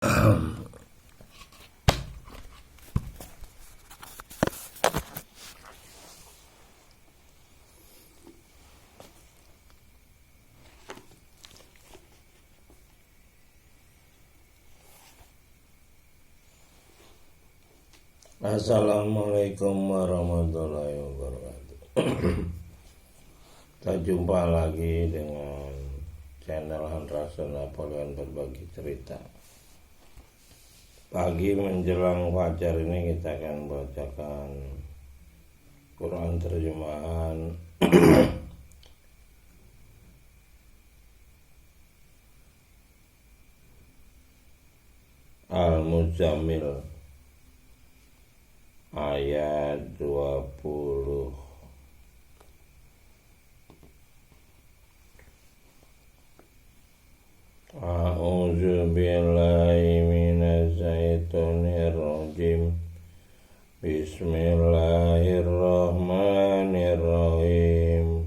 Assalamualaikum warahmatullahi wabarakatuh. Kita jumpa lagi dengan channel Handrason Napoleon Berbagi Cerita. Pagi menjelang fajar ini kita akan bacakan Quran terjemahan Al-Muzammil ayat 20. A'udzu billahi minasy syaithanir rajim. Bismillahirrahmanirrahim.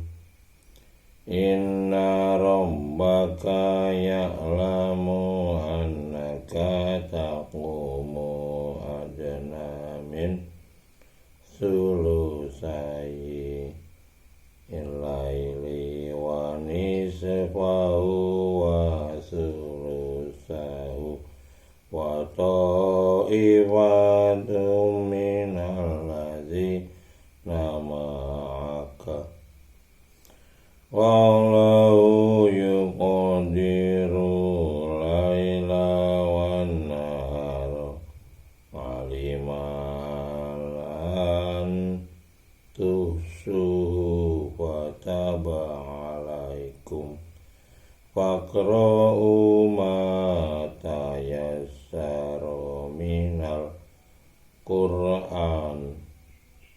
Inna rabbaka ya'lamu annaka taqumu adna min sulusai ilaili wa nisfahu wa sulusahu wa ta'ifatum minal ladzina ma'aka wallahu yuqadiru laila wan nahara aliman tuhsuhu fataba alaikum faqra'u ma tayassara minal Qur'an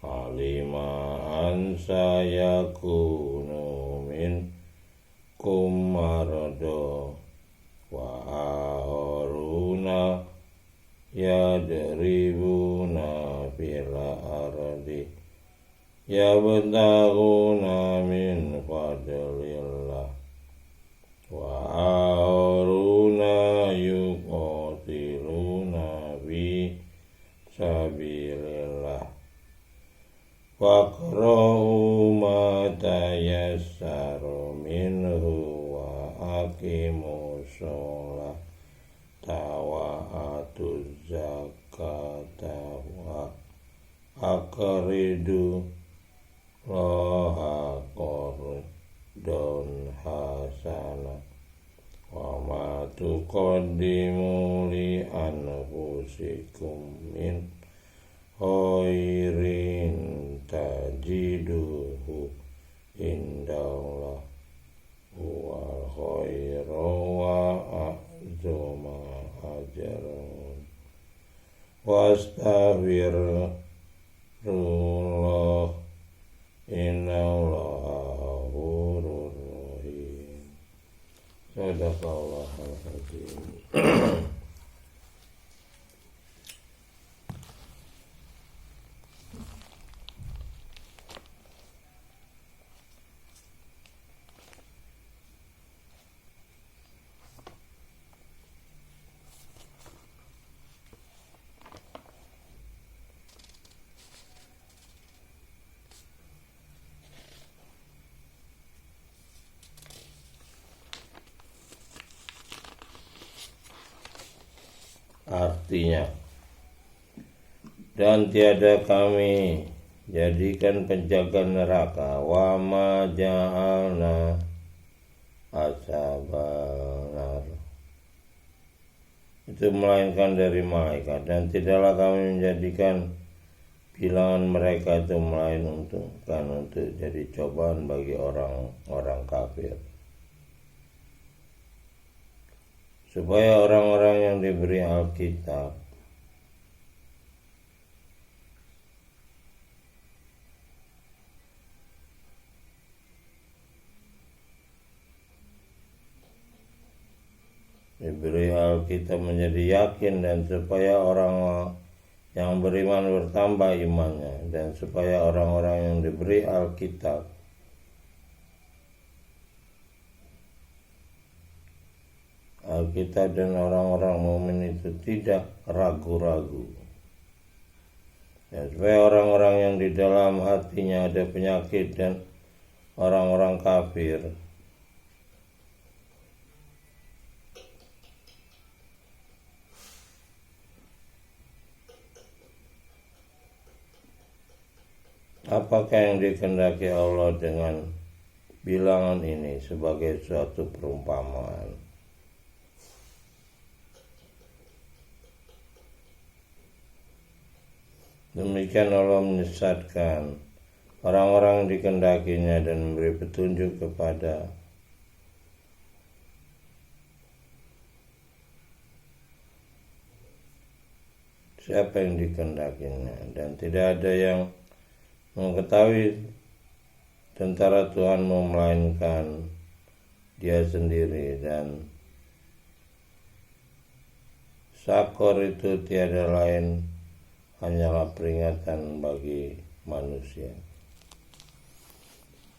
alima an sayakunu minkum marada wa aruna yadribuna fil ardi yabtaghuna min fadlillah wa aruna yuqatiluna fi sabilillah faqra'u ma tayassara minhu wa aqimus sholata wa atuz zakata wa aqridu Allaha qardon hasana wa ma tuqaddimu li anfusikum min khairin tajiduhu indallah wal khairu wa a'zama ajran wastaghfirullah innallaha ghafurur rahim. Sadaqallahul azim. Artinya, dan tiada kami jadikan penjaga neraka wa ma ja'alna ashaban, itu melainkan dari malaikat, dan tidaklah kami menjadikan bilangan mereka itu melainkan untuk jadi cobaan bagi orang-orang kafir, supaya orang-orang yang diberi Alkitab menjadi yakin, dan supaya orang yang beriman bertambah imannya, dan supaya orang-orang yang diberi Alkitab Alkitab dan orang-orang mukmin itu tidak ragu-ragu. Ya, supaya orang-orang yang di dalam hatinya ada penyakit dan orang-orang kafir apakah yang dikehendaki Allah dengan bilangan ini sebagai suatu perumpamaan. Demikian Allah menyesatkan orang-orang yang dikehendakinya dan memberi petunjuk kepada siapa yang dikehendakinya, dan tidak ada yang mengetahui tentara Tuhanmu melainkan Dia sendiri, dan Sakor itu tiada lain hanyalah peringatan bagi manusia.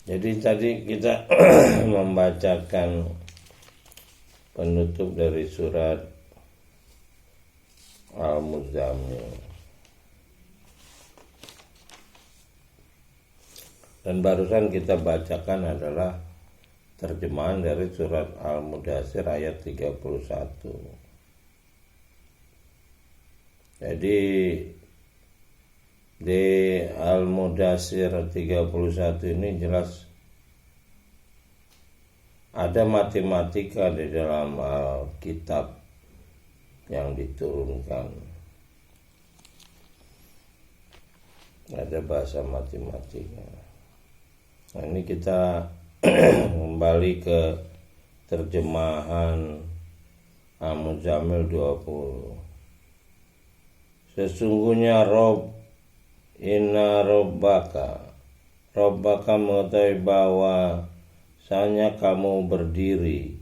Jadi tadi kita membacakan penutup dari surat Al-Muzammil. Dan barusan kita bacakan adalah terjemahan dari surat Al-Mudaththir ayat 31. Jadi di Al-Mudaththir 31 ini jelas ada matematika di dalam kitab yang diturunkan. Ada bahasa matematika. Nah, ini kita kembali ke terjemahan Al-Muzammil 20. Sesungguhnya Inna Rabbaka mengetahui bahwa sanya kamu berdiri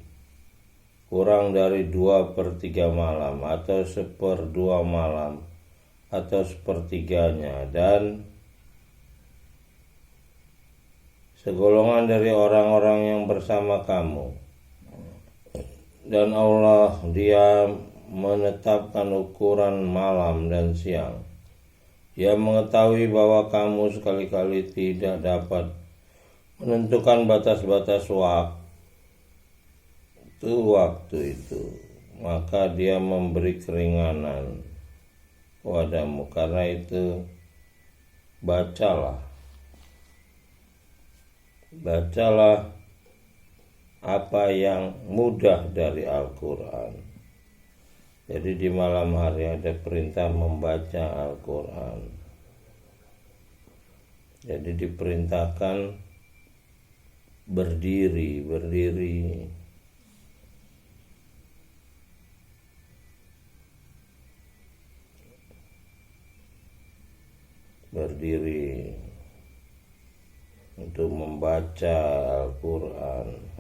kurang dari 2/3 malam atau 1/2 malam atau 1/3-nya, dan segolongan dari orang-orang yang bersama kamu, dan Allah Dia menetapkan ukuran malam dan siang. Dia mengetahui bahwa kamu sekali-kali tidak dapat menentukan batas-batas waktu itu, maka Dia memberi keringanan padamu. Karena itu bacalah apa yang mudah dari Al-Quran. Jadi di malam hari ada perintah membaca Al-Quran. Jadi diperintahkan berdiri. Untuk membaca Al-Quran.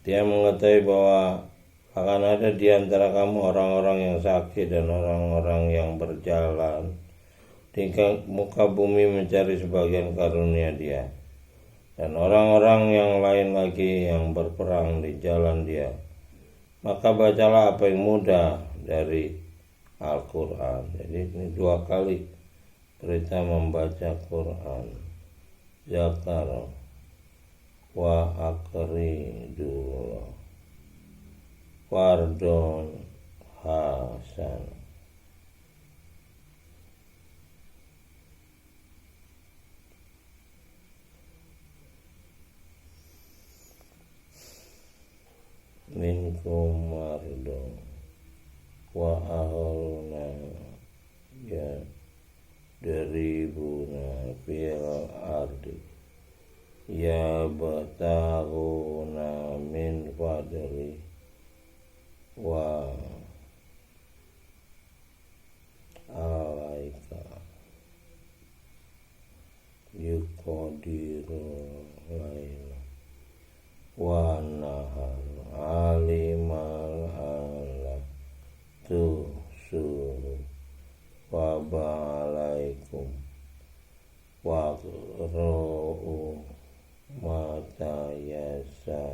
Dia mengetahui bahwa akan ada di antara kamu orang-orang yang sakit dan orang-orang yang berjalan di muka bumi mencari sebagian karunia Dia, dan orang-orang yang lain lagi yang berperang di jalan Dia. Maka bacalah apa yang mudah dari Al-Quran. Jadi ini 2 kali perintah membaca Quran. Zakar wa akridu fardun hasan. Minkum mardun wa ahluna ya deribuna fil ardi ya bataguna min fadli wa alaika yuqadiru laila wa nahar alimal ala tusuhu wa ba'alaikum wa ro'u mata yasa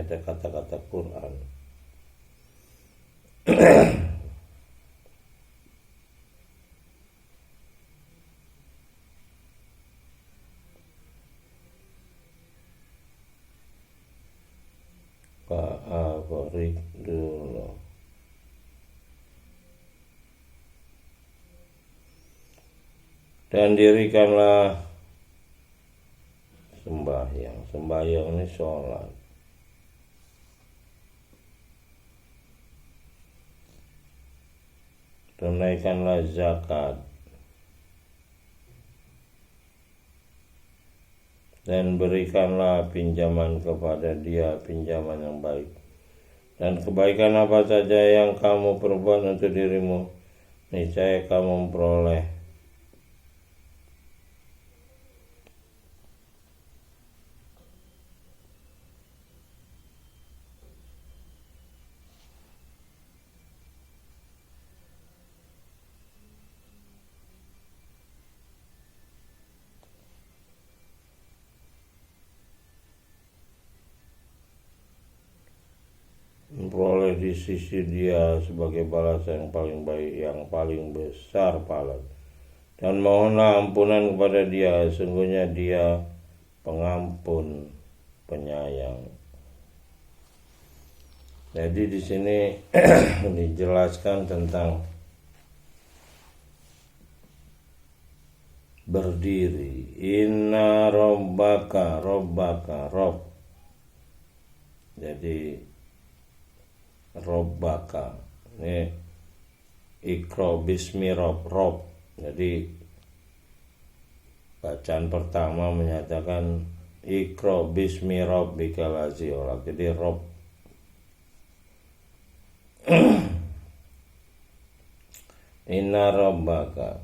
ada kata-kata Quran. Fa'abarik dulu. Dan dirikanlah sembahyang. Sembahyang ini sholat. Tunaikanlah zakat. Dan berikanlah pinjaman kepada dia, pinjaman yang baik. Dan kebaikan apa saja yang kamu perbuat untuk dirimu, niscaya kamu memperoleh di sisi dia sebagai balasan yang paling baik, yang paling besar pahala. Dan mohonlah ampunan kepada dia, sungguhnya dia pengampun, penyayang. Jadi di sini dijelaskan tentang berdiri. Inna robbaka, rob. Jadi robbaka ini ikro bismi rob. Jadi bacaan pertama menyatakan ikro bismi robbika lazi olak. Jadi rob. Inna robbaka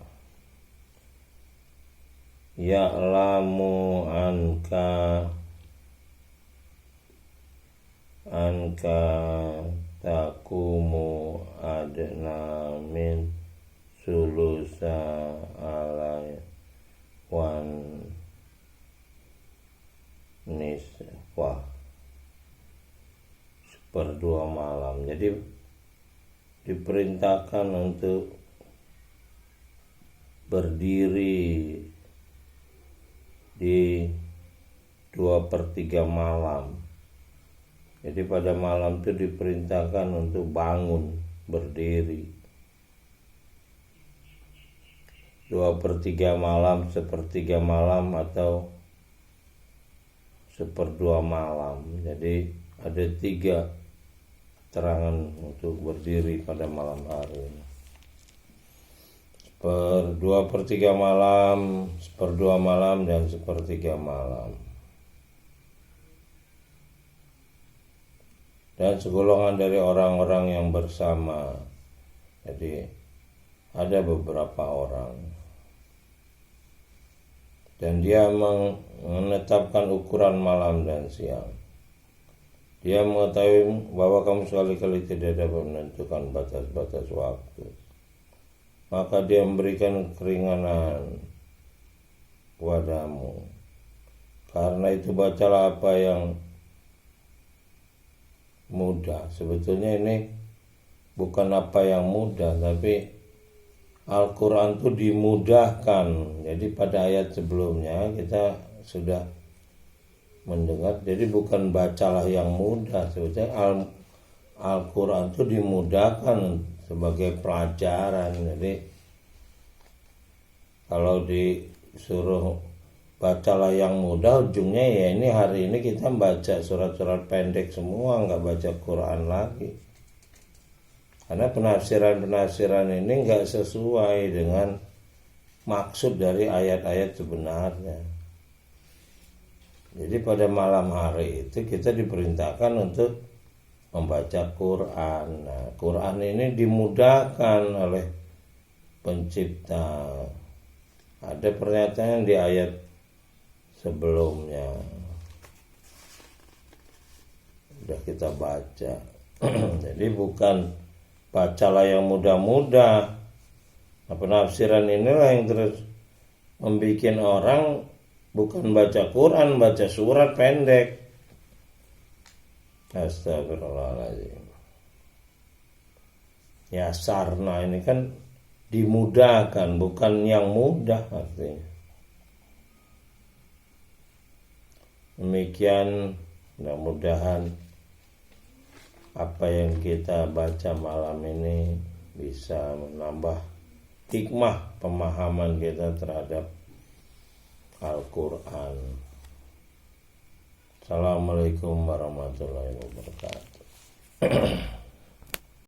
ya'lamu anka takumu adna min sulusa alai wan niswah, seperdua malam. Jadi diperintahkan untuk berdiri di 2/3 malam. Jadi pada malam itu diperintahkan untuk bangun, berdiri. 2/3 malam, 1/3 malam, atau 1/2 malam. Jadi ada 3 keterangan untuk berdiri pada malam hari. 2/3 malam, 1/2 malam, dan 1/3 malam. Dan segolongan dari orang-orang yang bersama. Jadi ada beberapa orang. Dan dia menetapkan ukuran malam dan siang. Dia mengetahui bahwa kamu sekali-kali tidak dapat menentukan batas-batas waktu. Maka dia memberikan keringanan kepadamu. Karena itu bacalah apa yang mudah. Sebetulnya ini bukan apa yang mudah, tapi Al-Quran itu dimudahkan. Jadi pada ayat sebelumnya kita sudah mendengar. Jadi bukan bacalah yang mudah. Sebetulnya Al-Quran itu dimudahkan sebagai pelajaran. Jadi kalau disuruh bacalah yang mudah, ujungnya ya ini hari ini kita baca surat-surat pendek semua, nggak baca Quran lagi. Karena penafsiran ini nggak sesuai dengan maksud dari ayat-ayat sebenarnya. Jadi pada malam hari itu kita diperintahkan untuk membaca Quran. Nah, Quran ini dimudahkan oleh Pencipta. Ada pernyataan di ayat sebelumnya sudah kita baca. Jadi bukan bacalah yang mudah-mudah. Nah, penafsiran inilah yang terus membuat orang bukan baca Quran, baca surat pendek. Astagfirullahaladzim. Ya sarna ini kan dimudahkan, bukan yang mudah artinya. Demikian, mudah-mudahan apa yang kita baca malam ini bisa menambah hikmah pemahaman kita terhadap Al-Quran. Assalamualaikum warahmatullahi wabarakatuh.